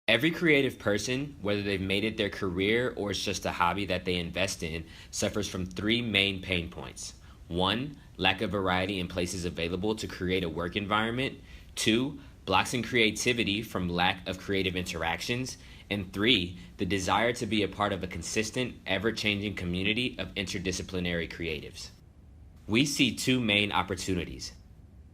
Every creative person, whether they've made it their career or it's just a hobby that they invest in, suffers from three main pain points. One, lack of variety in places available to create a work environment. Two, blocks in creativity from lack of creative interactions. And three, the desire to be a part of a consistent, ever changing community of interdisciplinary creatives. We see two main opportunities.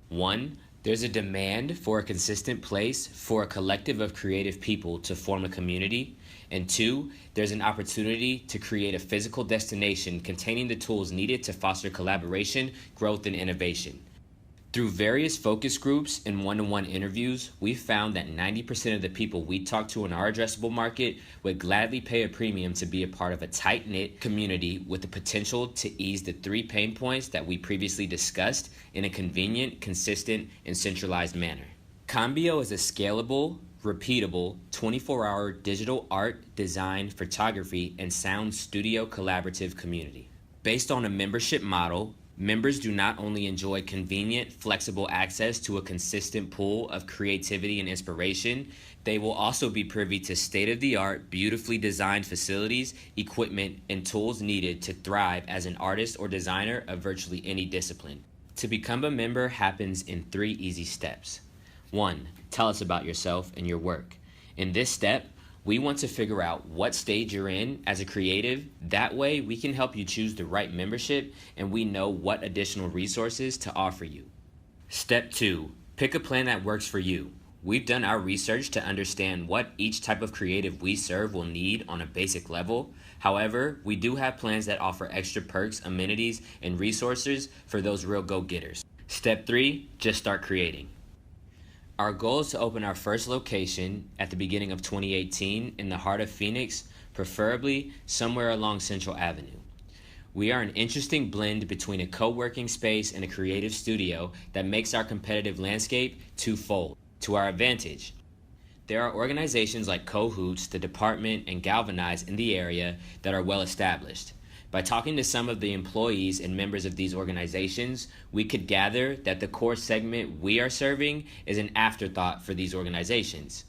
One, there's a demand for a consistent place for a collective of creative people to form a community. And two, there's an opportunity to create a physical destination containing the tools needed to foster collaboration, growth, and innovation. Through various focus groups and one-to-one interviews, we found that 90% of the people we talk to in our addressable market would gladly pay a premium to be a part of a tight-knit community with the potential to ease the three pain points that we previously discussed in a convenient, consistent, and centralized manner. Conbio is a scalable, repeatable, 24-hour digital art, design, photography, and sound studio collaborative community. Based on a membership model, members do not only enjoy convenient, flexible access to a consistent pool of creativity and inspiration, they will also be privy to state-of-the-art, beautifully designed facilities, equipment, and tools needed to thrive as an artist or designer of virtually any discipline. To become a member happens in 3 easy steps. 1. Tell us about yourself and your work. In this step, we want to figure out what stage you're in as a creative. That way, we can help you choose the right membership and we know what additional resources to offer you. Step 2, pick a plan that works for you. We've done our research to understand what each type of creative we serve will need on a basic level. However, we do have plans that offer extra perks, amenities, and resources for those real go-getters. Step 3, just start creating. Our goal is to open our first location at the beginning of 2018 in the heart of Phoenix, preferably somewhere along Central Avenue. We are an interesting blend between a co-working space and a creative studio that makes our competitive landscape twofold, to our advantage. There are organizations like Cahoots, The Department, and Galvanize in the area that are well established. By talking to some of the employees and members of these organizations, we could gather that the core segment we are serving is an afterthought for these organizations.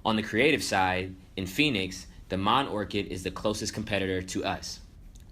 On the creative side, in Phoenix, the Mon Orchid is the closest competitor to us.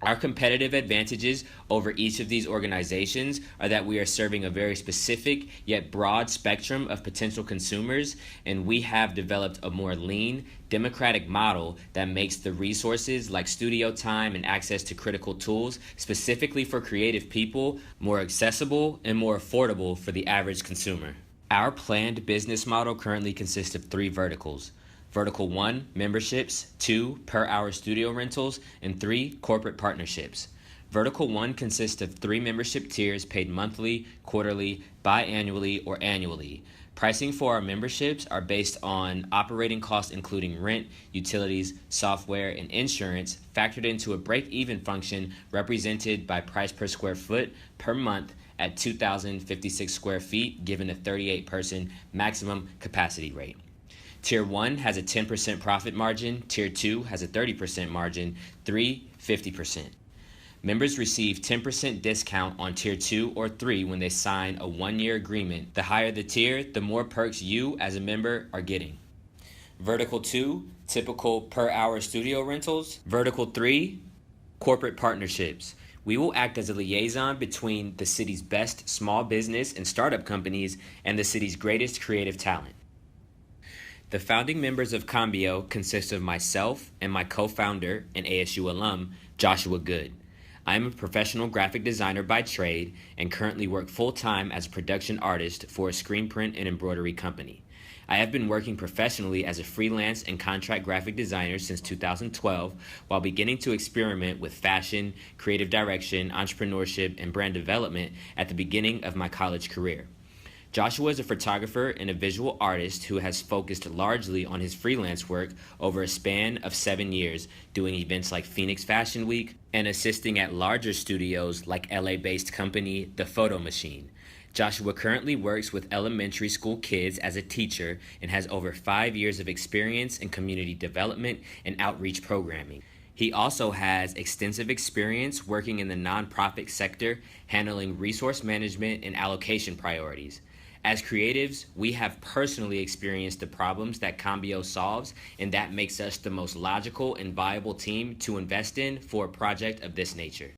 Our competitive advantages over each of these organizations are that we are serving a very specific yet broad spectrum of potential consumers, and we have developed a more lean, democratic model that makes the resources like studio time and access to critical tools specifically for creative people more accessible and more affordable for the average consumer. Our planned business model currently consists of 3 verticals. Vertical 1, memberships, 2, per-hour studio rentals, and 3, corporate partnerships. Vertical 1 consists of 3 membership tiers paid monthly, quarterly, biannually, or annually. Pricing for our memberships are based on operating costs including rent, utilities, software, and insurance factored into a break-even function represented by price per square foot per month at 2,056 square feet given a 38-person maximum capacity rate. Tier 1 has a 10% profit margin, Tier 2 has a 30% margin, 3, 50%. Members receive 10% discount on Tier 2 or 3 when they sign a 1-year agreement. The higher the tier, the more perks you as a member are getting. Vertical 2, typical per-hour studio rentals. Vertical 3, corporate partnerships. We will act as a liaison between the city's best small business and startup companies and the city's greatest creative talent. The founding members of Conbio consist of myself and my co-founder and ASU alum, Joshua Good. I am a professional graphic designer by trade and currently work full-time as a production artist for a screen print and embroidery company. I have been working professionally as a freelance and contract graphic designer since 2012 while beginning to experiment with fashion, creative direction, entrepreneurship, and brand development at the beginning of my college career. Joshua is a photographer and a visual artist who has focused largely on his freelance work over a span of 7 years, doing events like Phoenix Fashion Week and assisting at larger studios like LA-based company The Photo Machine. Joshua currently works with elementary school kids as a teacher and has over 5 years of experience in community development and outreach programming. He also has extensive experience working in the nonprofit sector, handling resource management and allocation priorities. As creatives, we have personally experienced the problems that Conbio solves, and that makes us the most logical and viable team to invest in for a project of this nature.